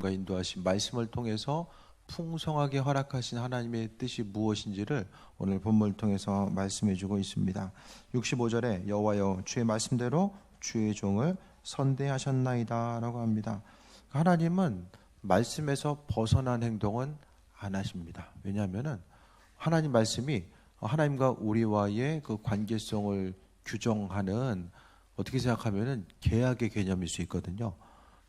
과 인도하신 말씀을 통해서 풍성하게 허락하신 하나님의 뜻이 무엇인지를 오늘 본문을 통해서 말씀해 주고 있습니다. 65절에 여호와여 주의 말씀대로 주의 종을 선대하셨나이다 라고 합니다. 하나님은 말씀에서 벗어난 행동은 안 하십니다. 왜냐하면 하나님 말씀이 하나님과 우리와의 그 관계성을 규정하는, 어떻게 생각하면 계약의 개념일 수 있거든요.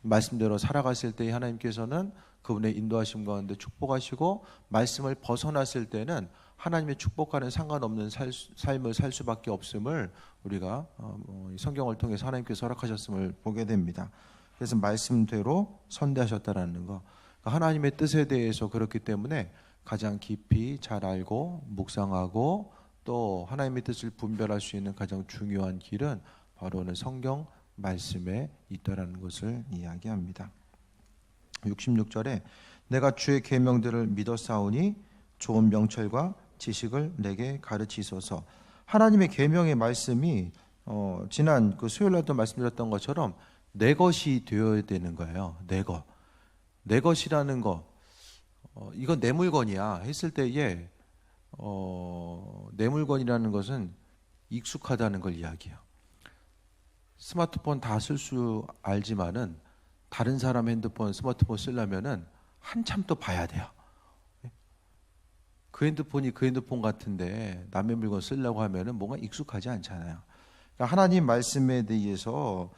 말씀대로 살아갔을 때 하나님께서는 그분의 인도하심 가운데 축복하시고, 말씀을 벗어났을 때는 하나님의 축복과는 상관없는 삶을 살 수밖에 없음을 우리가 성경을 통해서 하나님께서 허락하셨음을 보게 됩니다. 그래서 말씀대로 선대하셨다라는 거, 하나님의 뜻에 대해서 그렇기 때문에 가장 깊이 잘 알고 묵상하고 또 하나님의 뜻을 분별할 수 있는 가장 중요한 길은 바로 오늘 성경 말씀에 있다라는 것을 이야기합니다. 66절에 내가 주의 계명들을 믿었사오니 좋은 명철과 지식을 내게 가르치소서. 하나님의 계명의 말씀이 지난 그 수요일 날도 말씀드렸던 것처럼 내 것이 되어야 되는 거예요. 내 것이라는 거, 이건 내 물건이야 했을 때에 내 물건이라는 것은 익숙하다는 걸 이야기해요. 스마트폰 다 쓸 수 알지만은 다른 사람 핸드폰, 스마트폰 쓰려면은 한참 또 봐야 돼요. 그 핸드폰이 그 핸드폰 같은데 남의 물건 쓰려고 하면은 뭔가 익숙하지 않잖아요. 그러니까 하나님 말씀에 대해서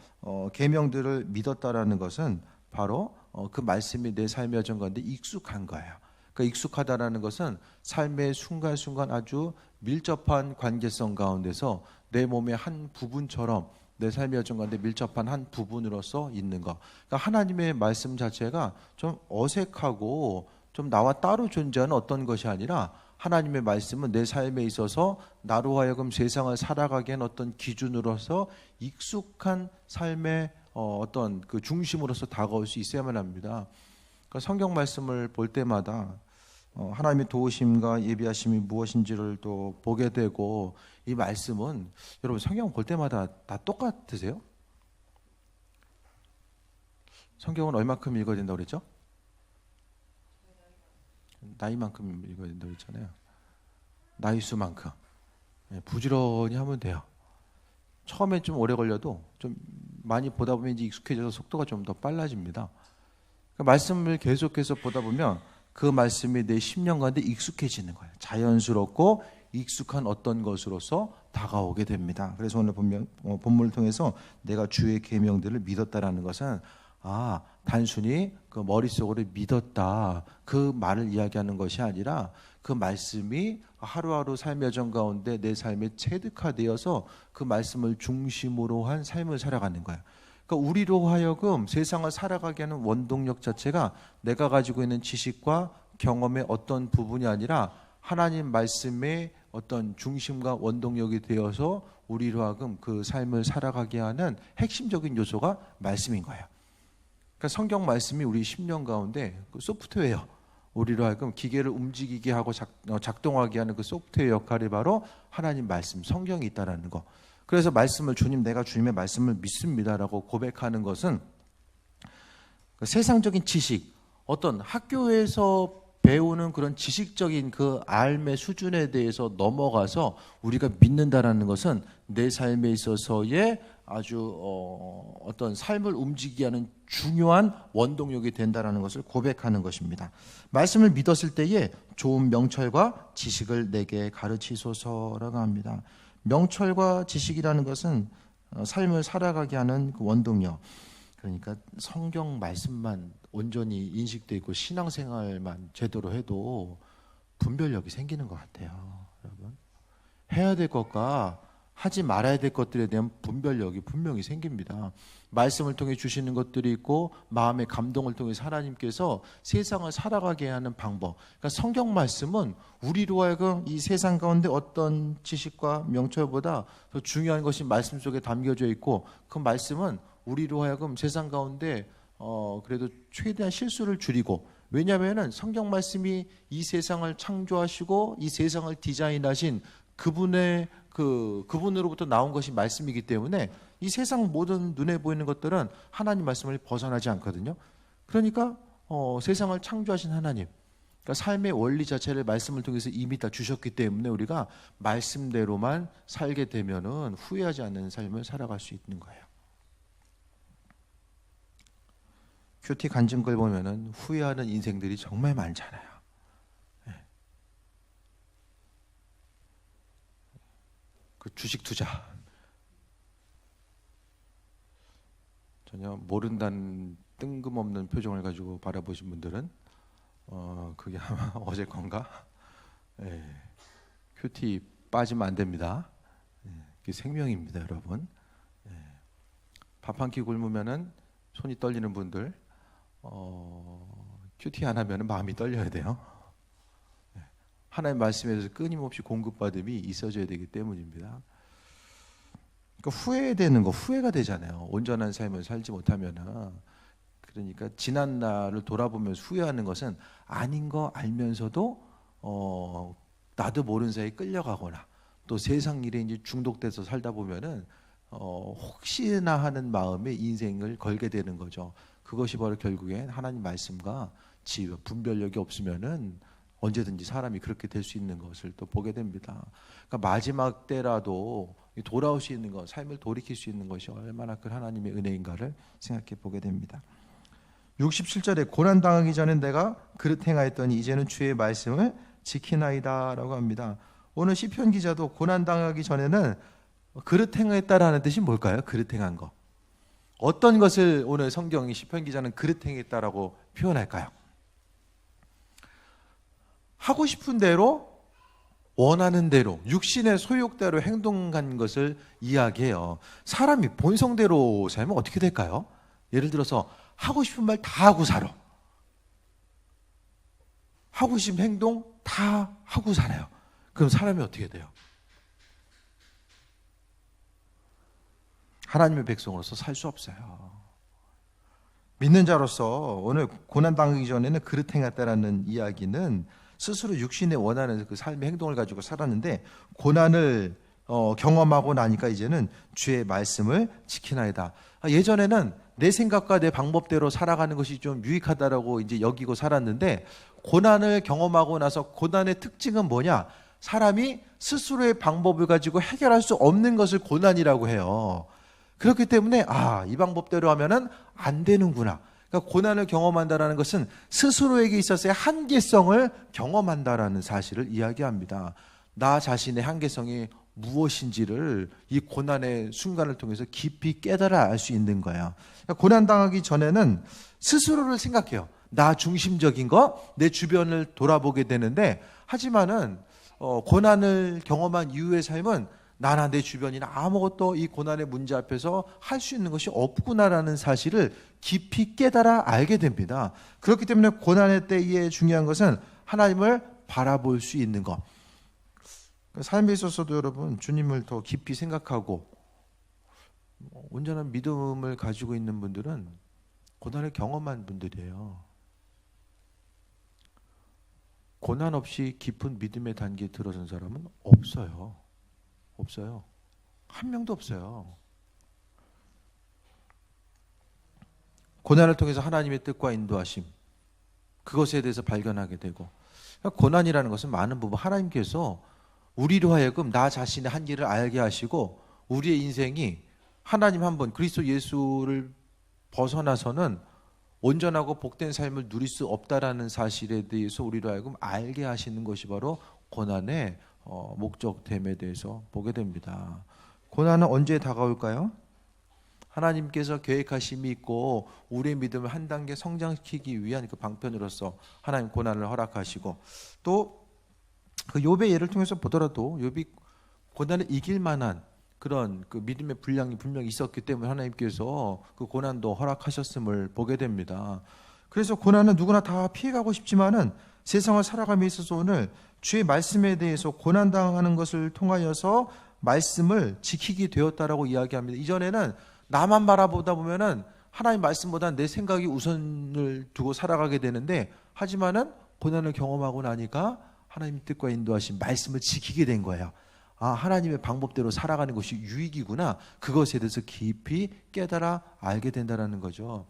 계명들을 믿었다라는 것은 바로 그 말씀이 내 삶의 여정 가운데 익숙한 거예요. 그러니까 익숙하다라는 것은 삶의 순간순간 아주 밀접한 관계성 가운데서 내 몸의 한 부분처럼 내 삶의 여정 가운데 밀접한 한 부분으로서 있는 것. 그러니까 하나님의 말씀 자체가 좀 어색하고 좀 나와 따로 존재하는 어떤 것이 아니라, 하나님의 말씀은 내 삶에 있어서 나로 하여금 세상을 살아가게 한 어떤 기준으로서 익숙한 삶의 어떤 그 중심으로서 다가올 수 있어야만 합니다. 그러니까 성경 말씀을 볼 때마다 하나님의 도우심과 예비하심이 무엇인지를 또 보게 되고, 이 말씀은 여러분 성경 볼 때마다 다 똑같으세요? 성경은 얼마큼 읽어야 된다고 그랬죠? 나이만큼 읽어야 된다고 그랬잖아요. 나이 수만큼. 부지런히 하면 돼요. 처음에 좀 오래 걸려도 좀 많이 보다 보면 이제 익숙해져서 속도가 좀 더 빨라집니다. 그러니까 말씀을 계속해서 보다 보면 그 말씀이 내 심령 가운데 익숙해지는 거예요. 자연스럽고 익숙한 어떤 것으로서 다가오게 됩니다. 그래서 오늘 본문을 통해서 내가 주의 계명들을 믿었다라는 것은 단순히 그 머릿속으로 믿었다 그 말을 이야기하는 것이 아니라, 그 말씀이 하루하루 삶의 여정 가운데 내 삶에 체득화되어서 그 말씀을 중심으로 한 삶을 살아가는 거예요. 그러니까 우리로 하여금 세상을 살아가게 하는 원동력 자체가 내가 가지고 있는 지식과 경험의 어떤 부분이 아니라 하나님 말씀의 어떤 중심과 원동력이 되어서 우리로 하여금 그 삶을 살아가게 하는 핵심적인 요소가 말씀인 거예요. 그러니까 성경 말씀이 우리 심령 가운데 그 소프트웨어, 우리로 하여금 기계를 움직이게 하고 작동하게 하는 그 소프트웨어 역할이 바로 하나님 말씀, 성경이 있다라는 거. 그래서 말씀을 내가 주님의 말씀을 믿습니다라고 고백하는 것은 세상적인 지식, 어떤 학교에서 배우는 그런 지식적인 그 알의 수준에 대해서 넘어가서 우리가 믿는다라는 것은 내 삶에 있어서의 아주 어떤 삶을 움직이게 하는 중요한 원동력이 된다라는 것을 고백하는 것입니다. 말씀을 믿었을 때에 좋은 명철과 지식을 내게 가르치소서라고 합니다. 명철과 지식이라는 것은 삶을 살아가게 하는 그 원동력. 그러니까 성경 말씀만 온전히 인식되어 있고 신앙생활만 제대로 해도 분별력이 생기는 것 같아요. 여러분, 해야 될 것과 하지 말아야 될 것들에 대한 분별력이 분명히 생깁니다. 말씀을 통해 주시는 것들이 있고 마음의 감동을 통해서 하나님께서 세상을 살아가게 하는 방법. 그러니까 성경 말씀은 우리로 하여금 이 세상 가운데 어떤 지식과 명철보다 더 중요한 것이 말씀 속에 담겨져 있고, 그 말씀은 우리로 하여금 세상 가운데 그래도 최대한 실수를 줄이고, 왜냐하면 성경 말씀이 이 세상을 창조하시고 이 세상을 디자인하신 그분으로부터 나온 것이 말씀이기 때문에 이 세상 모든 눈에 보이는 것들은 하나님 말씀을 벗어나지 않거든요. 그러니까 세상을 창조하신 하나님, 그러니까 삶의 원리 자체를 말씀을 통해서 이미 다 주셨기 때문에 우리가 말씀대로만 살게 되면은 후회하지 않는 삶을 살아갈 수 있는 거예요. 큐티 간증 글 보면은 후회하는 인생들이 정말 많잖아요. 그 주식 투자 전혀 모른다는 뜬금없는 표정을 가지고 바라보신 분들은 그게 아마 어제 건가? 큐티 빠지면 안 됩니다. 그게 생명입니다, 여러분. 밥 한 끼 굶으면은 손이 떨리는 분들, 큐티 안 하면은 마음이 떨려야 돼요. 하나님의 말씀에 대해서 끊임없이 공급받음이 있어져야 되기 때문입니다. 그러니까 후회되는 거, 후회가 되잖아요. 온전한 삶을 살지 못하면은. 그러니까 지난 날을 돌아보면서 후회하는 것은 아닌 거 알면서도 나도 모르는 사이에 끌려가거나 또 세상 일에 이제 중독돼서 살다 보면은 혹시나 하는 마음에 인생을 걸게 되는 거죠. 그것이 바로 결국엔 하나님 말씀과 지혜와 분별력이 없으면은 언제든지 사람이 그렇게 될 수 있는 것을 또 보게 됩니다. 그러니까 마지막 때라도 돌아올 수 있는 것, 삶을 돌이킬 수 있는 것이 얼마나 큰 하나님의 은혜인가를 생각해 보게 됩니다. 67절에 고난당하기 전에 내가 그릇 행하였더니 이제는 주의 말씀을 지키나이다 라고 합니다. 오늘 시편 기자도 고난당하기 전에는 그릇 행했다라는 뜻이 뭘까요? 그릇 행한 거. 어떤 것을 오늘 성경이 시편 기자는 그릇 행했다라고 표현할까요? 하고 싶은 대로, 원하는 대로, 육신의 소욕대로 행동한 것을 이야기해요. 사람이 본성대로 살면 어떻게 될까요? 예를 들어서 하고 싶은 말 다 하고 살아. 하고 싶은 행동 다 하고 살아요. 그럼 사람이 어떻게 돼요? 하나님의 백성으로서 살 수 없어요. 믿는 자로서 오늘 고난당하기 전에는 그릇 행했다라는 이야기는 스스로 육신에 원하는 그 삶의 행동을 가지고 살았는데 고난을 경험하고 나니까 이제는 주의 말씀을 지키나이다. 예전에는 내 생각과 내 방법대로 살아가는 것이 좀 유익하다라고 이제 여기고 살았는데 고난을 경험하고 나서 고난의 특징은 뭐냐? 사람이 스스로의 방법을 가지고 해결할 수 없는 것을 고난이라고 해요. 그렇기 때문에 이 방법대로 하면은 안 되는구나. 그러니까 고난을 경험한다라는 것은 스스로에게 있어서의 한계성을 경험한다라는 사실을 이야기합니다. 나 자신의 한계성이 무엇인지를 이 고난의 순간을 통해서 깊이 깨달아 알 수 있는 거야. 그러니까 고난당하기 전에는 스스로를 생각해요. 나 중심적인 거, 내 주변을 돌아보게 되는데 하지만은 고난을 경험한 이후의 삶은 나나 내 주변이나 아무것도 이 고난의 문제 앞에서 할 수 있는 것이 없구나라는 사실을 깊이 깨달아 알게 됩니다. 그렇기 때문에 고난의 때에 중요한 것은 하나님을 바라볼 수 있는 것. 삶에 있어서도 여러분 주님을 더 깊이 생각하고 온전한 믿음을 가지고 있는 분들은 고난을 경험한 분들이에요. 고난 없이 깊은 믿음의 단계에 들어선 사람은 없어요. 없어요. 한 명도 없어요. 고난을 통해서 하나님의 뜻과 인도하심, 그것에 대해서 발견하게 되고, 고난이라는 것은 많은 부분 하나님께서 우리로 하여금 나 자신의 한계를 알게 하시고 우리의 인생이 하나님 한 분 그리스도 예수를 벗어나서는 온전하고 복된 삶을 누릴 수 없다라는 사실에 대해서 우리로 하여금 알게 하시는 것이 바로 고난의 목적됨에 대해서 보게 됩니다. 고난은 언제 다가올까요? 하나님께서 계획하심이 있고 우리의 믿음을 한 단계 성장시키기 위한 그 방편으로서 하나님 고난을 허락하시고 또 그 욥의 예를 통해서 보더라도 욥이 고난을 이길 만한 그런 그 믿음의 분량이 분명히 있었기 때문에 하나님께서 그 고난도 허락하셨음을 보게 됩니다. 그래서 고난은 누구나 다 피해가고 싶지만은 세상을 살아감에 있어서 오늘 주의 말씀에 대해서 고난당하는 것을 통하여서 말씀을 지키게 되었다라고 이야기합니다. 이전에는 나만 바라보다 보면은 하나님 말씀보다 내 생각이 우선을 두고 살아가게 되는데 하지만은 고난을 경험하고 나니까 하나님 뜻과 인도하신 말씀을 지키게 된 거예요. 하나님의 방법대로 살아가는 것이 유익이구나. 그것에 대해서 깊이 깨달아 알게 된다는 거죠.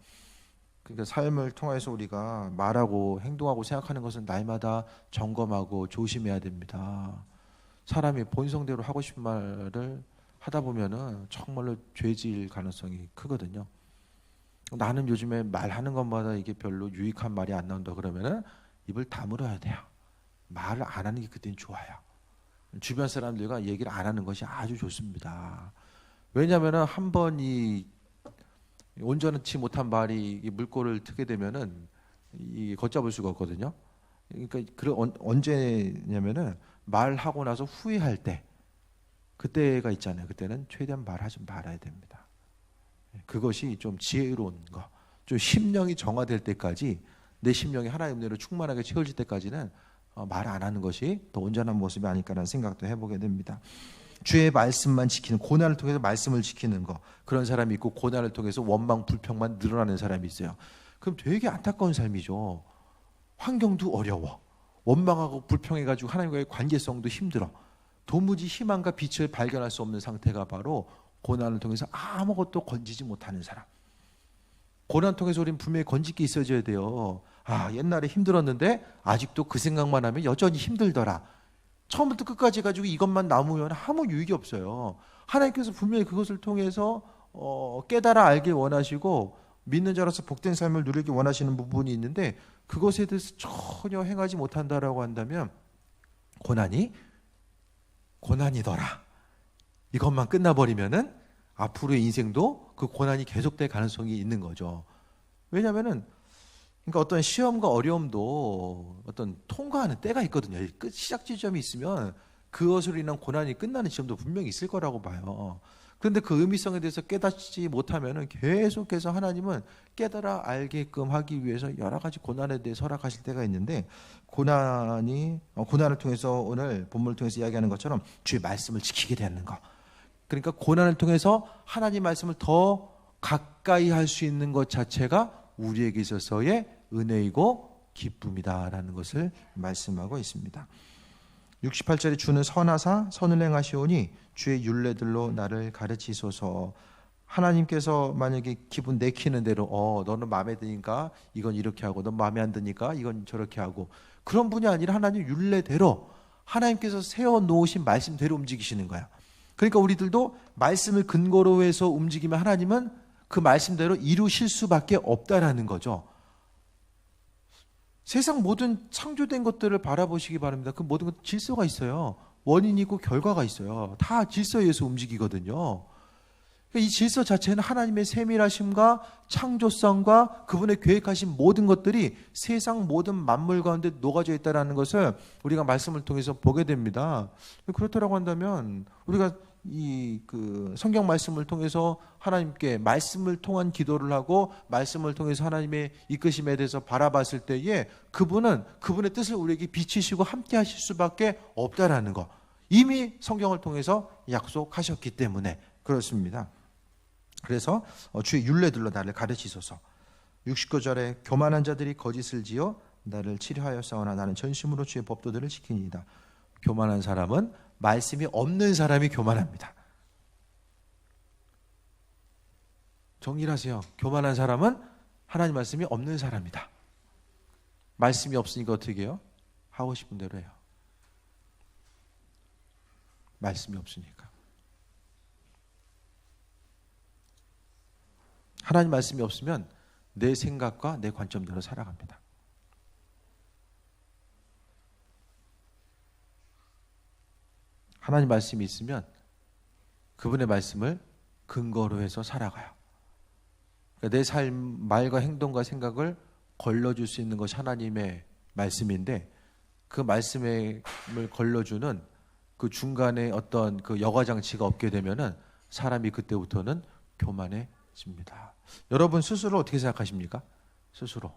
그러니까 삶을 통해서 우리가 말하고 행동하고 생각하는 것은 날마다 점검하고 조심해야 됩니다. 사람이 본성대로 하고 싶은 말을 하다 보면은 정말로 죄질 가능성이 크거든요. 나는 요즘에 말하는 것마다 이게 별로 유익한 말이 안 나온다 그러면은 입을 다물어야 돼요. 말을 안 하는 게 그때는 좋아요. 주변 사람들과 얘기를 안 하는 것이 아주 좋습니다. 왜냐하면은 한 번 이 온전치 못한 말이 이 물꼬를 트게 되면은 이 걷잡을 수가 없거든요. 그러니까 언제냐면은 말하고 나서 후회할 때 그때가 있잖아요. 그때는 최대한 말하지 말아야 됩니다. 그것이 좀 지혜로운 거. 좀 심령이 정화될 때까지 내 심령이 하나님의 은혜로 충만하게 채워질 때까지는 말 안 하는 것이 더 온전한 모습이 아닐까라는 생각도 해보게 됩니다. 주의 말씀만 지키는, 고난을 통해서 말씀을 지키는 거, 그런 사람이 있고 고난을 통해서 원망 불평만 늘어나는 사람이 있어요. 그럼 되게 안타까운 삶이죠. 환경도 어려워, 원망하고 불평해가지고 하나님과의 관계성도 힘들어, 도무지 희망과 빛을 발견할 수 없는 상태가 바로 고난을 통해서 아무것도 건지지 못하는 사람. 고난 통해서 우리는 분명히 건질 게 있어져야 돼요. 옛날에 힘들었는데 아직도 그 생각만 하면 여전히 힘들더라. 처음부터 끝까지 가지고 이것만 남으면 아무 유익이 없어요. 하나님께서 분명히 그것을 통해서 깨달아 알길 원하시고 믿는 자로서 복된 삶을 누리기 원하시는 부분이 있는데, 그것에 대해서 전혀 행하지 못한다라고 한다면 고난이더라, 이것만 끝나버리면은 앞으로의 인생도 그 고난이 계속될 가능성이 있는 거죠. 왜냐하면은 그러니까 어떤 시험과 어려움도 어떤 통과하는 때가 있거든요. 시작 지점이 있으면 그것으로 인한 고난이 끝나는 시험도 분명히 있을 거라고 봐요. 그런데 그 의미성에 대해서 깨닫지 못하면은 계속해서 하나님은 깨달아 알게끔 하기 위해서 여러 가지 고난에 대해 허락하실 때가 있는데, 고난을 통해서 오늘 본문을 통해서 이야기하는 것처럼 주의 말씀을 지키게 되는 거. 그러니까 고난을 통해서 하나님 말씀을 더 가까이 할 수 있는 것 자체가 우리에게 있어서의 은혜이고 기쁨이다라는 것을 말씀하고 있습니다. 68절에 주는 선하사 선을 행하시오니 주의 율례들로 나를 가르치소서. 하나님께서 만약에 기분 내키는 대로 너는 마음에 드니까 이건 이렇게 하고, 넌 마음에 안 드니까 이건 저렇게 하고, 그런 분이 아니라 하나님 율례대로 하나님께서 세워놓으신 말씀대로 움직이시는 거야. 그러니까 우리들도 말씀을 근거로 해서 움직이면 하나님은 그 말씀대로 이루실 수밖에 없다라는 거죠. 세상 모든 창조된 것들을 바라보시기 바랍니다. 그 모든 것 질서가 있어요. 원인이 있고 결과가 있어요. 다 질서에 의해서 움직이거든요. 이 질서 자체는 하나님의 세밀하심과 창조성과 그분의 계획하신 모든 것들이 세상 모든 만물 가운데 녹아져 있다는 것을 우리가 말씀을 통해서 보게 됩니다. 그렇다고 한다면 우리가 성경 말씀을 통해서 하나님께 말씀을 통한 기도를 하고 말씀을 통해서 하나님의 이끄심에 대해서 바라봤을 때에 그분의 뜻을 우리에게 비치시고 함께 하실 수밖에 없다라는 거, 이미 성경을 통해서 약속하셨기 때문에 그렇습니다. 그래서 주의 율례들로 나를 가르치소서. 69절에 교만한 자들이 거짓을 지어 나를 치료하였사오나 나는 전심으로 주의 법도들을 지키니이다. 교만한 사람은 말씀이 없는 사람이 교만합니다. 정리를 하세요. 교만한 사람은 하나님 말씀이 없는 사람이다. 말씀이 없으니까 어떻게 해요? 하고 싶은 대로 해요. 말씀이 없으니까. 하나님 말씀이 없으면 내 생각과 내 관점대로 살아갑니다. 하나님 말씀이 있으면 그분의 말씀을 근거로 해서 살아가요. 그러니까 내 삶, 말과 행동과 생각을 걸러줄 수 있는 것이 하나님의 말씀인데, 그 말씀을 걸러주는 그 중간에 어떤 그 여과장치가 없게 되면은 사람이 그때부터는 교만해집니다. 여러분 스스로 어떻게 생각하십니까? 스스로.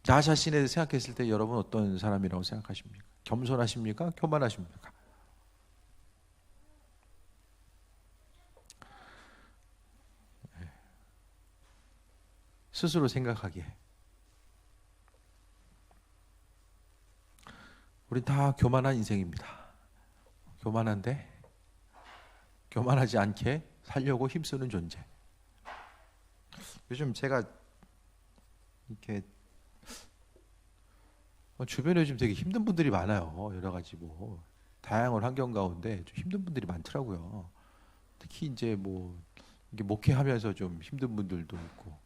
나 자신에 대해 생각했을 때 여러분 어떤 사람이라고 생각하십니까? 겸손하십니까? 교만하십니까? 스스로 생각하기에 우리 다 교만한 인생입니다. 교만한데 교만하지 않게 살려고 힘쓰는 존재. 요즘 제가 이렇게 주변에 요즘 되게 힘든 분들이 많아요. 여러 가지 뭐 다양한 환경 가운데 좀 힘든 분들이 많더라고요. 특히 이제 뭐 이게 목회하면서 좀 힘든 분들도 있고.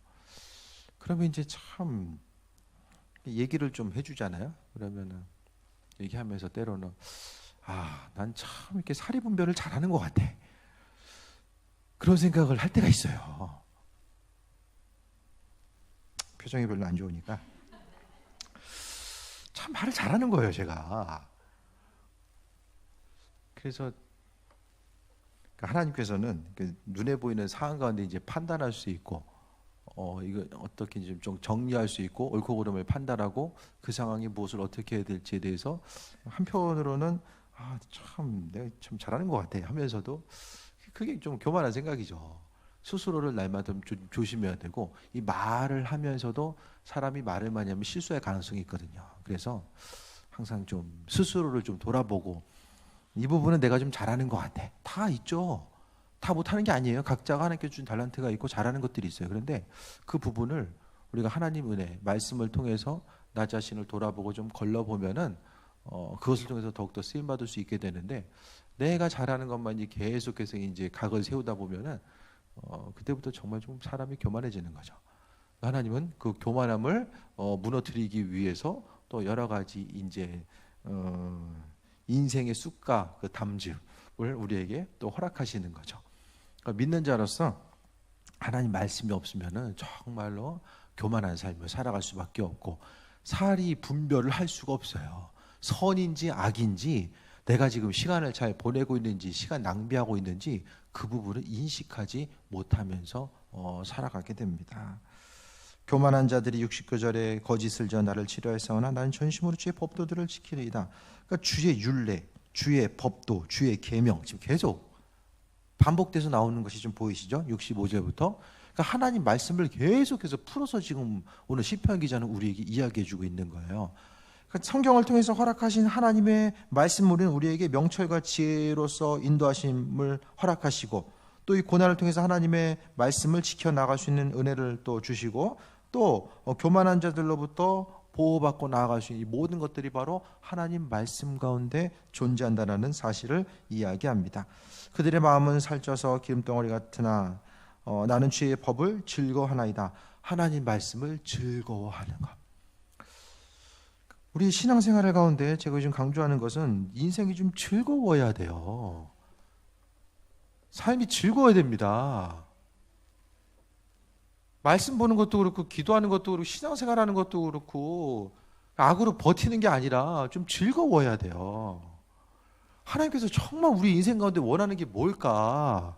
그러면 이제 참 얘기를 좀 해주잖아요. 그러면은 얘기하면서 때로는 난 참 이렇게 사리분별을 잘하는 것 같아. 그런 생각을 할 때가 있어요. 표정이 별로 안 좋으니까 참 말을 잘하는 거예요, 제가. 그래서 하나님께서는 눈에 보이는 상황 가운데 이제 판단할 수 있고, 이거 어떻게 좀 정리할 수 있고, 옳고 그름을 판단하고 그 상황이 무엇을 어떻게 해야 될지에 대해서 한편으로는 참 내가 참 잘하는 것 같아 하면서도 그게 좀 교만한 생각이죠. 스스로를 날마다 좀 조심해야 되고, 이 말을 하면서도 사람이 말을 많이 하면 실수할 가능성이 있거든요. 그래서 항상 좀 스스로를 좀 돌아보고, 이 부분은 내가 좀 잘하는 것 같아. 다 있죠. 다 못하는 게 아니에요. 각자가 하나님께 준 달란트가 있고 잘하는 것들이 있어요. 그런데 그 부분을 우리가 하나님 은혜, 말씀을 통해서 나 자신을 돌아보고 좀 걸러보면은 그것을 통해서 더욱더 쓰임받을 수 있게 되는데, 내가 잘하는 것만 계속해서 이제 각을 세우다 보면은 그때부터 정말 좀 사람이 교만해지는 거죠. 하나님은 그 교만함을 무너뜨리기 위해서 또 여러 가지 이제 인생의 쑥과 그 담즙을 우리에게 또 허락하시는 거죠. 그러니까 믿는 자로서 하나님 말씀이 없으면은 정말로 교만한 삶을 살아갈 수밖에 없고, 사리 분별을 할 수가 없어요. 선인지 악인지, 내가 지금 시간을 잘 보내고 있는지 시간 낭비하고 있는지 그 부분을 인식하지 못하면서 살아가게 됩니다. 교만한 자들이 69절에 거짓을 져 나를 치료하사오나 나는 전심으로 주의 법도들을 지키리이다. 그러니까 주의 율례, 주의 법도, 주의 계명, 지금 계속 반복돼서 나오는 것이 좀 보이시죠? 65절부터. 그러니까 하나님 말씀을 계속해서 풀어서 지금 오늘 시편 기자는 우리에게 이야기해주고 있는 거예요. 그러니까 성경을 통해서 허락하신 하나님의 말씀은 우리에게 명철과 지혜로서 인도하심을 허락하시고, 또 이 고난을 통해서 하나님의 말씀을 지켜나갈 수 있는 은혜를 또 주시고, 또 교만한 자들로부터 보호받고 나아갈 수 있는 이 모든 것들이 바로 하나님 말씀 가운데 존재한다는 사실을 이야기합니다. 그들의 마음은 살쪄서 기름덩어리 같으나 나는 주의 법을 즐거워하나이다. 하나님 말씀을 즐거워하는 것. 우리 신앙생활 가운데 제가 요즘 강조하는 것은 인생이 좀 즐거워야 돼요. 삶이 즐거워야 됩니다. 말씀 보는 것도 그렇고, 기도하는 것도 그렇고, 신앙생활하는 것도 그렇고, 악으로 버티는 게 아니라 좀 즐거워야 돼요. 하나님께서 정말 우리 인생 가운데 원하는 게 뭘까?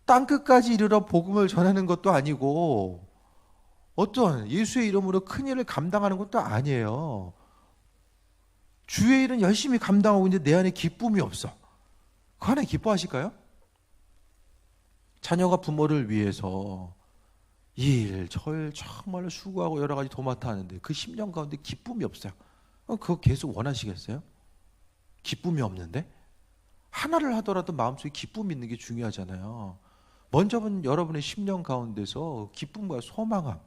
땅끝까지 이르러 복음을 전하는 것도 아니고, 어떤 예수의 이름으로 큰 일을 감당하는 것도 아니에요. 주의 일은 열심히 감당하고 있는데 내 안에 기쁨이 없어. 그 하나님 기뻐하실까요? 자녀가 부모를 위해서 일, 저일 정말로 수고하고 여러 가지 도맡아 하는데 그 10년 가운데 기쁨이 없어요. 그거 계속 원하시겠어요? 기쁨이 없는데? 하나를 하더라도 마음속에 기쁨이 있는 게 중요하잖아요. 먼저는 여러분의 10년 가운데서 기쁨과 소망함,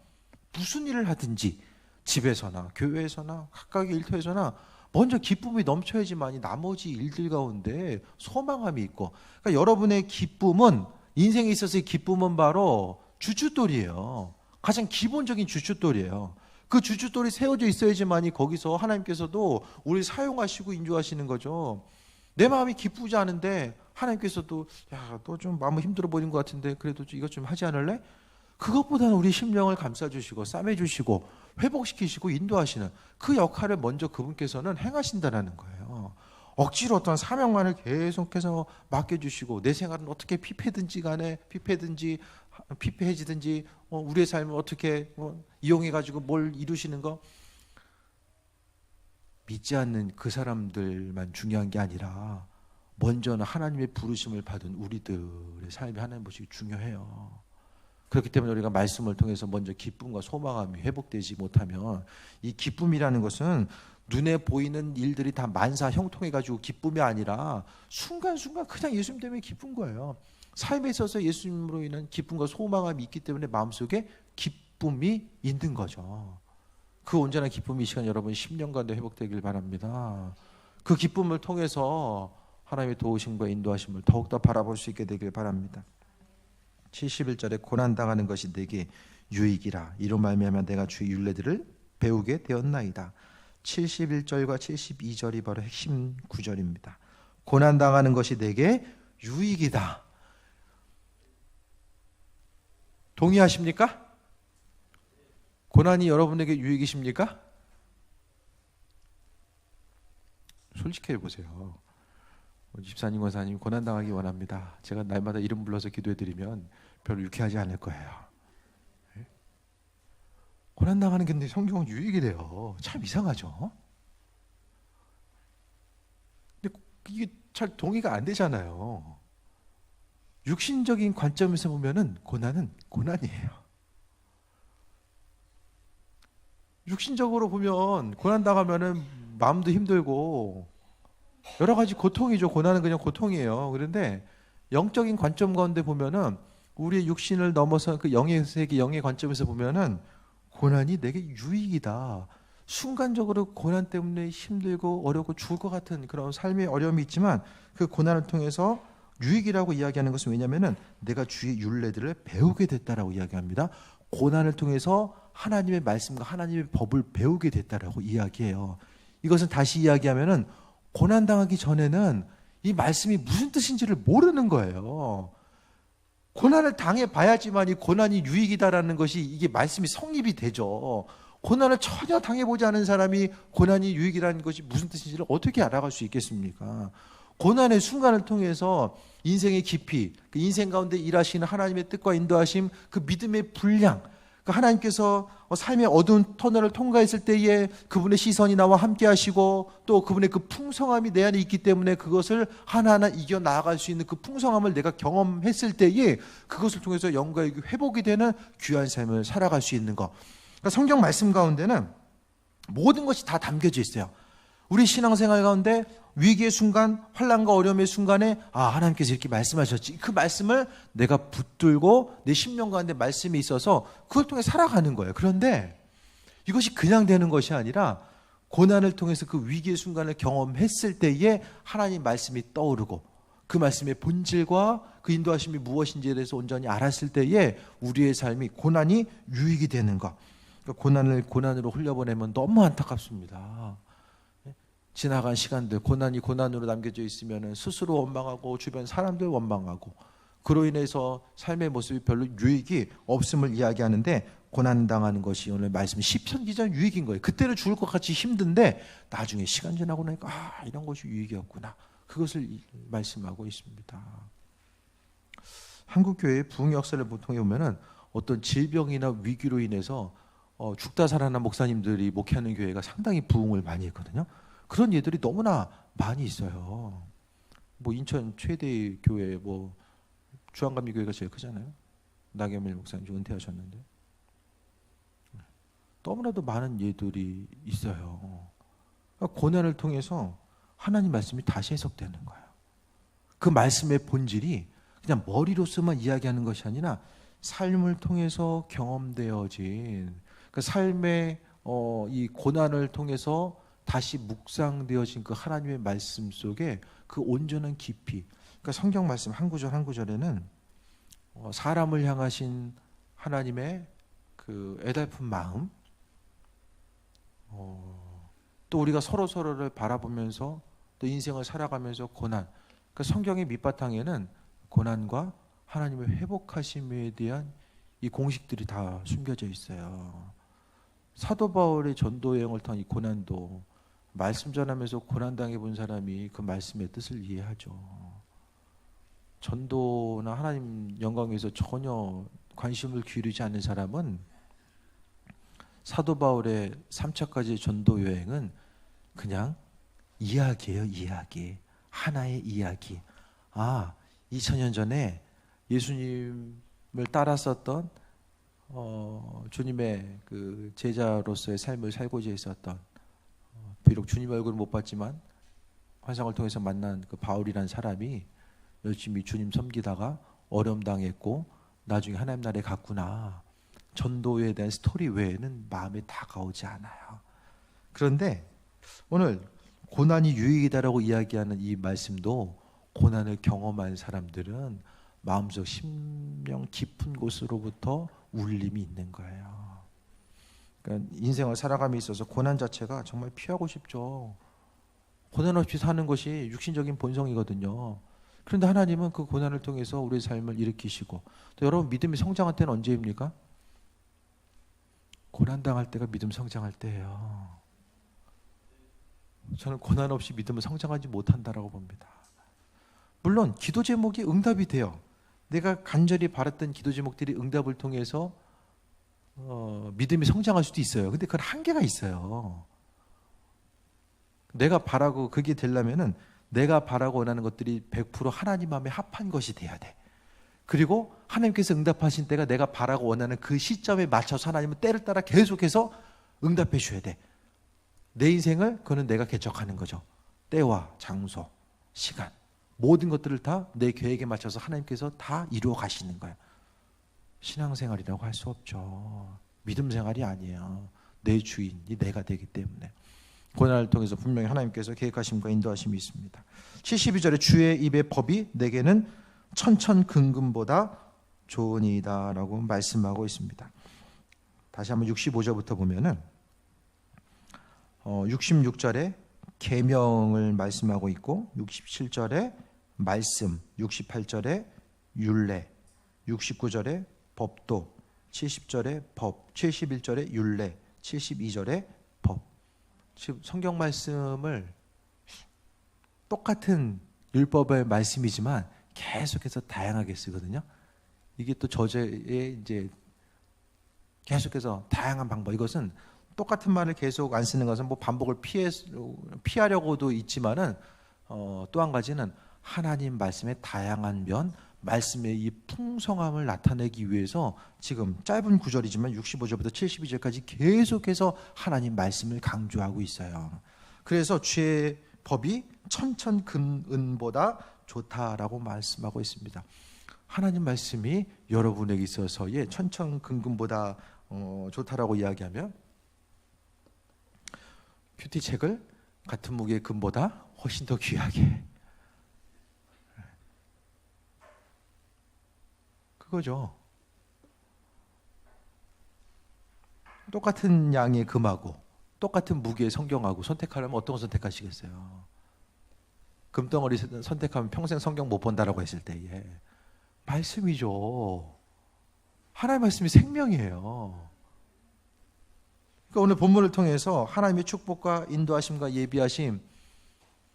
무슨 일을 하든지 집에서나 교회에서나 각각의 일터에서나 먼저 기쁨이 넘쳐야지만이 나머지 일들 가운데 소망함이 있고, 그러니까 여러분의 기쁨은, 인생에 있어서의 기쁨은 바로 주춧돌이에요. 가장 기본적인 주춧돌이에요. 그 주춧돌이 세워져 있어야지만이 거기서 하나님께서도 우리 사용하시고 인도하시는 거죠. 내 마음이 기쁘지 않은데 하나님께서도 야, 너 좀 마음 힘들어 보이는 것 같은데 그래도 이것 좀 하지 않을래? 그것보다는 우리 심령을 감싸주시고 싸매주시고 회복시키시고 인도하시는 그 역할을 먼저 그분께서는 행하신다는 거예요. 억지로 어떤 사명만을 계속해서 맡겨주시고, 내 생활은 어떻게 피폐든지 간에 피폐해지든지 우리의 삶을 어떻게 이용해가지고 뭘 이루시는 거, 믿지 않는 그 사람들만 중요한 게 아니라 먼저는 하나님의 부르심을 받은 우리들의 삶이 하나님 보시기 중요해요. 그렇기 때문에 우리가 말씀을 통해서 먼저 기쁨과 소망함이 회복되지 못하면, 이 기쁨이라는 것은 눈에 보이는 일들이 다 만사 형통해가지고 기쁨이 아니라 순간순간 그냥 예수님 때문에 기쁜 거예요. 삶에 있어서 예수님으로 인한 기쁨과 소망함이 있기 때문에 마음속에 기쁨이 있는 거죠. 그 온전한 기쁨이 이 시간 여러분 10년간도 회복되길 바랍니다. 그 기쁨을 통해서 하나님의 도우심과 인도하심을 더욱더 바라볼 수 있게 되길 바랍니다. 71절에 고난당하는 것이 내게 유익이라 이로 말미암아 내가 주의 율례들을 배우게 되었나이다. 71절과 72절이 바로 핵심 구절입니다. 고난당하는 것이 내게 유익이다. 동의하십니까? 고난이 여러분에게 유익이십니까? 솔직히 해보세요. 집사님, 권사님 고난당하기 원합니다. 제가 날마다 이름 불러서 기도해드리면 별로 유쾌하지 않을 거예요. 고난당하는 게 성경은 유익이래요. 참 이상하죠? 근데 이게 잘 동의가 안 되잖아요. 육신적인 관점에서 보면은 고난은 고난이에요. 육신적으로 보면 고난당하면은 마음도 힘들고 여러 가지 고통이죠. 고난은 그냥 고통이에요. 그런데 영적인 관점 가운데 보면은 우리의 육신을 넘어서 그 영의 세계, 영의 관점에서 보면은 고난이 내게 유익이다. 순간적으로 고난 때문에 힘들고 어렵고 죽을 것 같은 그런 삶의 어려움이 있지만 그 고난을 통해서 유익이라고 이야기하는 것은 왜냐하면은 내가 주의 율례들을 배우게 됐다라고 이야기합니다. 고난을 통해서 하나님의 말씀과 하나님의 법을 배우게 됐다라고 이야기해요. 이것은 다시 이야기하면은 고난당하기 전에는 이 말씀이 무슨 뜻인지를 모르는 거예요. 고난을 당해봐야지만 이 고난이 유익이다라는 것이 이게 말씀이 성립이 되죠. 고난을 전혀 당해보지 않은 사람이 고난이 유익이라는 것이 무슨 뜻인지를 어떻게 알아갈 수 있겠습니까? 고난의 순간을 통해서 인생의 깊이, 그 인생 가운데 일하시는 하나님의 뜻과 인도하심, 그 믿음의 분량, 그 하나님께서 삶의 어두운 터널을 통과했을 때에 그분의 시선이 나와 함께 하시고 또 그분의 그 풍성함이 내 안에 있기 때문에 그것을 하나하나 이겨 나아갈 수 있는 그 풍성함을 내가 경험했을 때에 그것을 통해서 영광의 회복이 되는 귀한 삶을 살아갈 수 있는 것. 그러니까 성경 말씀 가운데는 모든 것이 다 담겨져 있어요. 우리 신앙생활 가운데 위기의 순간, 환난과 어려움의 순간에 하나님께서 이렇게 말씀하셨지. 그 말씀을 내가 붙들고 내 심령 가운데 말씀이 있어서 그걸 통해 살아가는 거예요. 그런데 이것이 그냥 되는 것이 아니라 고난을 통해서 그 위기의 순간을 경험했을 때에 하나님 말씀이 떠오르고 그 말씀의 본질과 그 인도하심이 무엇인지에 대해서 온전히 알았을 때에 우리의 삶이 고난이 유익이 되는 것. 그러니까 고난으로 흘려보내면 너무 안타깝습니다. 지나간 시간들 고난이 고난으로 남겨져 있으면 스스로 원망하고 주변 사람들 원망하고 그로 인해서 삶의 모습이 별로 유익이 없음을 이야기하는데 고난당하는 것이 오늘 말씀 시편 기자 유익인 거예요. 그때는 죽을 것 같이 힘든데 나중에 시간 지나고 나니까 이런 것이 유익이었구나. 그것을 말씀하고 있습니다. 한국교회의 부흥 역사를 보통 보면은 어떤 질병이나 위기로 인해서 죽다 살아난 목사님들이 목회하는 교회가 상당히 부흥을 많이 했거든요. 그런 예들이 너무나 많이 있어요. 뭐 인천 최대 교회 주한감리 교회가 제일 크잖아요. 나경밀 목사님 은퇴하셨는데 너무나도 많은 예들이 있어요. 그러니까 고난을 통해서 하나님 말씀이 다시 해석되는 거예요. 그 말씀의 본질이 그냥 머리로서만 이야기하는 것이 아니라 삶을 통해서 경험되어진 그 삶의 이 고난을 통해서 다시 묵상되어진 그 하나님의 말씀 속에 그 온전한 깊이. 그러니까 성경 말씀 한 구절 한 구절에는 사람을 향하신 하나님의 그 애달픈 마음, 또 우리가 서로를 바라보면서 또 인생을 살아가면서 고난. 그러니까 성경의 밑바탕에는 고난과 하나님의 회복하심에 대한 이 공식들이 다 숨겨져 있어요. 사도 바울의 전도 여행을 통한 이 고난도 말씀 전하면서 고난당해 본 사람이 그 말씀의 뜻을 이해하죠. 전도나 하나님 영광에 대해서 전혀 관심을 기울이지 않는 사람은 사도 바울의 3차까지의 전도 여행은 그냥 이야기예요. 이야기. 하나의 이야기. 2000년 전에 예수님을 따랐었던 주님의 그 제자로서의 삶을 살고자 했었던 비록 주님 얼굴을 못 봤지만 환상을 통해서 만난 그 바울이라는 사람이 열심히 주님 섬기다가 어려움 당했고 나중에 하나님 나라에 갔구나. 전도에 대한 스토리 외에는 마음에 다가오지 않아요. 그런데 오늘 고난이 유익이다라고 이야기하는 이 말씀도 고난을 경험한 사람들은 마음속 심령 깊은 곳으로부터 울림이 있는 거예요. 그러니까 인생을 살아감에 있어서 고난 자체가 정말 피하고 싶죠. 고난 없이 사는 것이 육신적인 본성이거든요. 그런데 하나님은 그 고난을 통해서 우리의 삶을 일으키시고, 또 여러분 믿음이 성장할 때는 언제입니까? 고난당할 때가 믿음 성장할 때예요. 저는 고난 없이 믿음을 성장하지 못한다라고 봅니다. 물론 기도 제목이 응답이 돼요. 내가 간절히 바랐던 기도 제목들이 응답을 통해서 믿음이 성장할 수도 있어요. 근데 그건 한계가 있어요. 내가 바라고 그게 되려면은 내가 바라고 원하는 것들이 100% 하나님 마음에 합한 것이 돼야 돼. 그리고 하나님께서 응답하신 때가 내가 바라고 원하는 그 시점에 맞춰서 하나님은 때를 따라 계속해서 응답해 주셔야 돼. 내 인생을 그거는 내가 개척하는 거죠. 때와 장소, 시간, 모든 것들을 다 내 계획에 맞춰서 하나님께서 다 이루어 가시는 거예요. 신앙생활이라고 할 수 없죠. 믿음 생활이 아니에요. 내 주인이 내가 되기 때문에. 고난을 통해서 분명히 하나님께서 계획하심과 인도하심이 있습니다. 72절에 주의 입의 법이 내게는 천천근금보다 좋으니이다 라고 말씀하고 있습니다. 다시 한번 65절부터 보면은 66절에 계명을 말씀하고 있고, 67절에 말씀, 68절에 율례, 69절에 법도, 70절에 법, 71절에 율례, 72절에 법. 지금 성경 말씀을 똑같은 율법의 말씀이지만 계속해서 다양하게 쓰거든요. 이게 또 저자의 이제 계속해서 다양한 방법. 이것은 똑같은 말을 계속 안 쓰는 것은 뭐 반복을 피하려고도 있지만은 또 한 가지는 하나님 말씀의 다양한 면, 말씀의 이 풍성함을 나타내기 위해서 지금 짧은 구절이지만 65절부터 72절까지 계속해서 하나님 말씀을 강조하고 있어요. 그래서 주의 법이 천천근은보다 좋다라고 말씀하고 있습니다. 하나님 말씀이 여러분에게 있어서의 천천근금보다 좋다라고 이야기하면 큐티책을 같은 무게의 금보다 훨씬 더 귀하게, 그거죠. 똑같은 양의 금하고 똑같은 무게의 성경하고 선택하려면 어떤 거 선택하시겠어요? 금덩어리 선택하면 평생 성경 못 본다라고 했을 때에 말씀이죠. 하나님의 말씀이 생명이에요. 그러니까 오늘 본문을 통해서 하나님의 축복과 인도하심과 예비하심,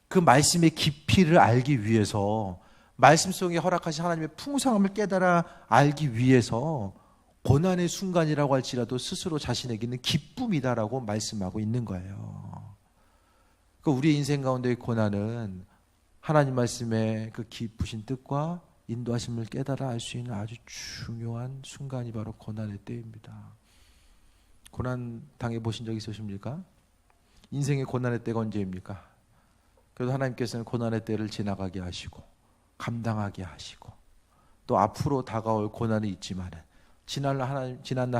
그 말씀의 깊이를 알기 위해서, 말씀 속에 허락하신 하나님의 풍성함을 깨달아 알기 위해서 고난의 순간이라고 할지라도 스스로 자신에게는 기쁨이다라고 말씀하고 있는 거예요. 그러니까 우리의 인생 가운데의 고난은 하나님 말씀의 그 깊으신 뜻과 인도하심을 깨달아 알 수 있는 아주 중요한 순간이 바로 고난의 때입니다. 고난 당해보신 적 있으십니까? 인생의 고난의 때가 언제입니까? 그래도 하나님께서는 고난의 때를 지나가게 하시고 감당하게 하시고, 또 앞으로 다가올 고난이 있지만 지난날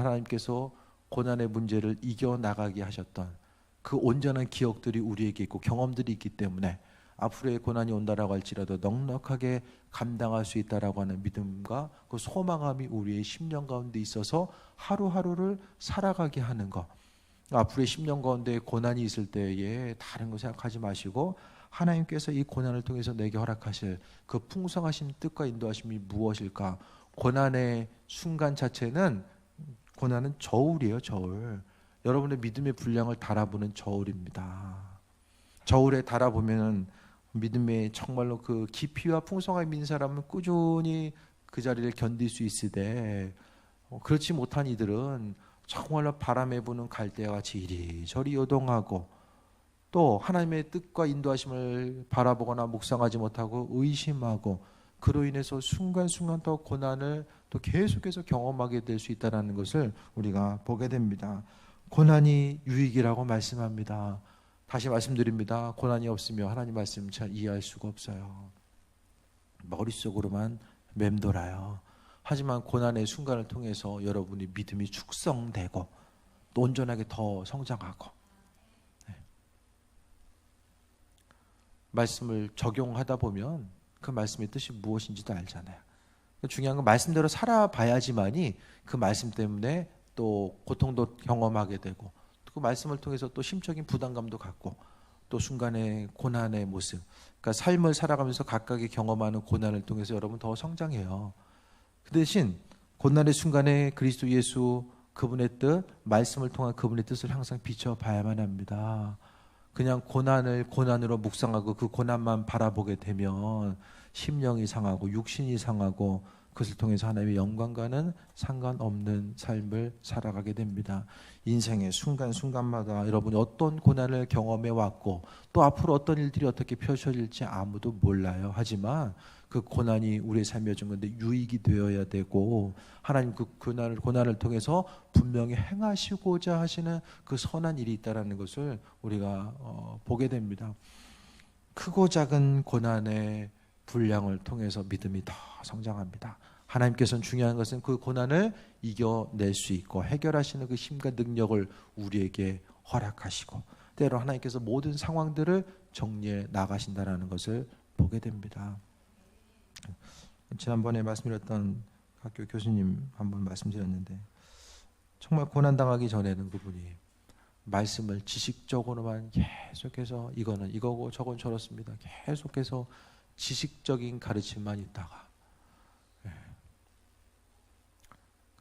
하나님께서 고난의 문제를 이겨나가게 하셨던 그 온전한 기억들이 우리에게 있고 경험들이 있기 때문에 앞으로의 고난이 온다라고 할지라도 넉넉하게 감당할 수 있다라고 하는 믿음과 그 소망함이 우리의 심령 가운데 있어서 하루하루를 살아가게 하는 것. 앞으로의 10년 가운데 고난이 있을 때에 다른 거 생각하지 마시고 하나님께서 이 고난을 통해서 내게 허락하실 그 풍성하신 뜻과 인도하심이 무엇일까? 고난의 순간 자체는, 고난은 저울이에요. 저울. 여러분의 믿음의 분량을 달아보는 저울입니다. 저울에 달아보면 믿음의 정말로 그 깊이와 풍성함이 있는 사람은 꾸준히 그 자리를 견딜 수 있으되, 그렇지 못한 이들은 정말로 바람에 부는 갈대와 같이 이리저리 요동하고, 또 하나님의 뜻과 인도하심을 바라보거나 묵상하지 못하고 의심하고, 그로 인해서 순간순간 더 고난을 또 계속해서 경험하게 될 수 있다는 것을 우리가 보게 됩니다. 고난이 유익이라고 말씀합니다. 다시 말씀드립니다. 고난이 없으면 하나님 말씀 잘 이해할 수가 없어요. 머릿속으로만 맴돌아요. 하지만 고난의 순간을 통해서 여러분이 믿음이 축성되고 또 온전하게 더 성장하고 말씀을 적용하다 보면 그 말씀의 뜻이 무엇인지도 알잖아요. 중요한 건 말씀대로 살아봐야지만이 그 말씀 때문에 또 고통도 경험하게 되고 그 말씀을 통해서 또 심적인 부담감도 갖고 또 순간의 고난의 모습, 그러니까 삶을 살아가면서 각각의 경험하는 고난을 통해서 여러분 더 성장해요. 그 대신 고난의 순간에 그리스도 예수 그분의 뜻, 말씀을 통한 그분의 뜻을 항상 비춰봐야만 합니다. 그냥 고난을 고난으로 묵상하고 그 고난만 바라보게 되면 심령이 상하고 육신이 상하고 그것을 통해서 하나님의 영광과는 상관없는 삶을 살아가게 됩니다. 인생의 순간순간마다 여러분이 어떤 고난을 경험해 왔고 또 앞으로 어떤 일들이 어떻게 펼쳐질지 아무도 몰라요. 하지만 그 고난이 우리의 삶에 준 건데 유익이 되어야 되고 하나님 그 고난을 통해서 분명히 행하시고자 하시는 그 선한 일이 있다는 것을 우리가 보게 됩니다. 크고 작은 고난의 분량을 통해서 믿음이 더 성장합니다. 하나님께서는 중요한 것은 그 고난을 이겨낼 수 있고 해결하시는 그 힘과 능력을 우리에게 허락하시고 때로 하나님께서 모든 상황들을 정리해 나가신다는 것을 보게 됩니다. 지난번에 말씀드렸던 학교 교수님 한 분 말씀드렸는데 정말 고난당하기 전에는 그분이 말씀을 지식적으로만 계속해서 이거는 이거고 저건 저렇습니다. 계속해서 지식적인 가르침만 있다가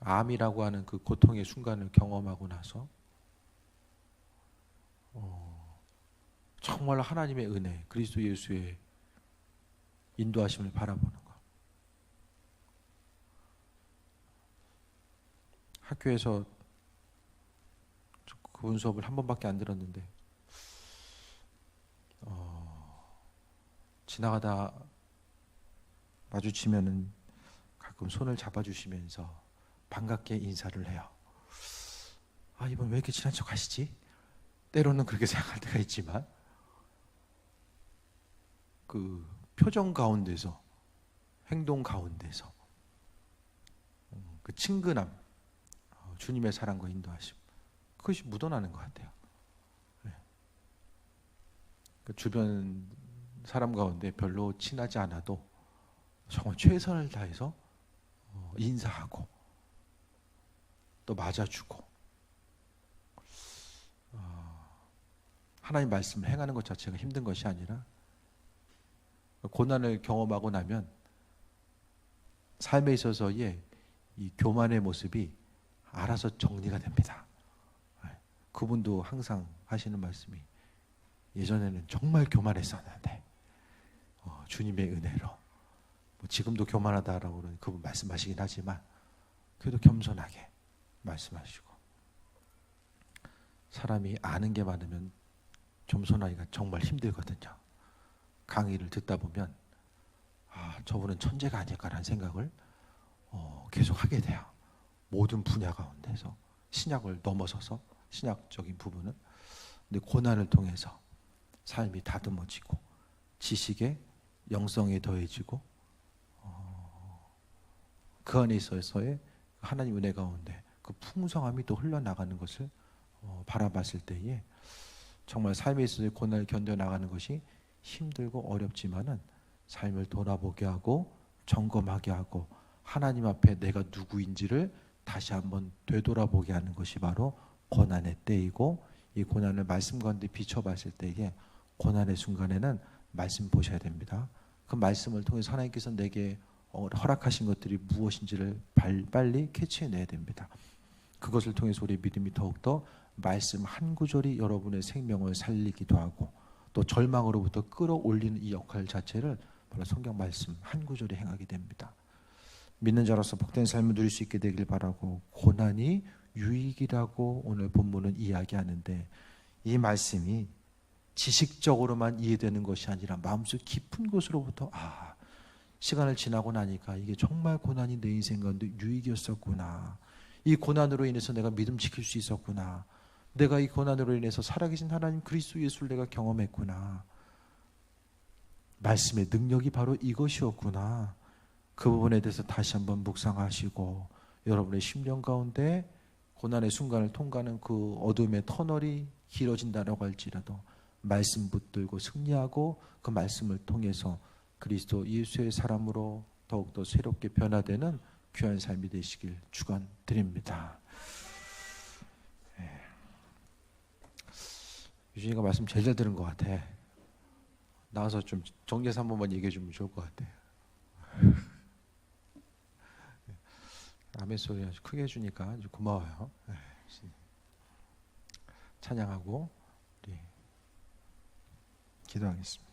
암이라고 하는 그 고통의 순간을 경험하고 나서 정말 하나님의 은혜, 그리스도 예수의 인도하심을 바라보는 것. 학교에서 그분 수업을 한 번밖에 안 들었는데 지나가다 마주치면은 가끔 손을 잡아주시면서 반갑게 인사를 해요. 아, 이번 왜 이렇게 친한 척 하시지? 때로는 그렇게 생각할 때가 있지만 그 표정 가운데서 행동 가운데서 그 친근함, 주님의 사랑과 인도하심, 그것이 묻어나는 것 같아요. 네. 그 주변 사람 가운데 별로 친하지 않아도 정말 최선을 다해서 인사하고 또 맞아주고 하나님 말씀을 행하는 것 자체가 힘든 것이 아니라 고난을 경험하고 나면 삶에 있어서의 이 교만의 모습이 알아서 정리가 됩니다. 그분도 항상 하시는 말씀이 예전에는 정말 교만했었는데 주님의 은혜로 뭐 지금도 교만하다라고 그분 말씀하시긴 하지만 그래도 겸손하게 말씀하시고 사람이 아는 게 많으면 겸손하기가 정말 힘들거든요. 강의를 듣다 보면 저분은 천재가 아닐까라는 생각을 계속 하게 돼요. 모든 분야 가운데서 신약을 넘어서서 신약적인 부분은 근데 고난을 통해서 삶이 다듬어지고 지식의 영성이 더해지고 그 안에 있어서의 하나님 은혜 가운데 그 풍성함이 또 흘러나가는 것을 바라봤을 때에 정말 삶에 있어서의 고난을 견뎌나가는 것이 힘들고 어렵지만은 삶을 돌아보게 하고 점검하게 하고 하나님 앞에 내가 누구인지를 다시 한번 되돌아보게 하는 것이 바로 고난의 때이고 이 고난을 말씀 가운데 비춰봤을 때에 고난의 순간에는 말씀 보셔야 됩니다. 그 말씀을 통해서 하나님께서 내게 허락하신 것들이 무엇인지를 빨리 캐치해내야 됩니다. 그것을 통해서 우리의 믿음이 더욱더 말씀 한 구절이 여러분의 생명을 살리기도 하고 또 절망으로부터 끌어올리는 이 역할 자체를 바로 성경 말씀 한 구절이 행하게 됩니다. 믿는 자로서 복된 삶을 누릴 수 있게 되길 바라고 고난이 유익이라고 오늘 본문은 이야기하는데 이 말씀이 지식적으로만 이해되는 것이 아니라 마음속 깊은 곳으로부터 시간을 지나고 나니까 이게 정말 고난이 내 인생 가운데 유익이었었구나. 이 고난으로 인해서 내가 믿음 지킬 수 있었구나. 내가 이 고난으로 인해서 살아계신 하나님 그리스도 예수를 내가 경험했구나. 말씀의 능력이 바로 이것이었구나. 그 부분에 대해서 다시 한번 묵상하시고 여러분의 심령 가운데 고난의 순간을 통과하는 그 어둠의 터널이 길어진다라고 할지라도 말씀 붙들고 승리하고 그 말씀을 통해서 그리스도 예수의 사람으로 더욱더 새롭게 변화되는 귀한 삶이 되시길 축원드립니다. 유진이가 말씀 제일 잘 들은 것 같아. 나와서 좀 정리해서 한 번만 얘기해 주면 좋을 것 같아요. 아멘 소리 아주 크게 해주니까 아주 고마워요. 찬양하고 우리 기도하겠습니다.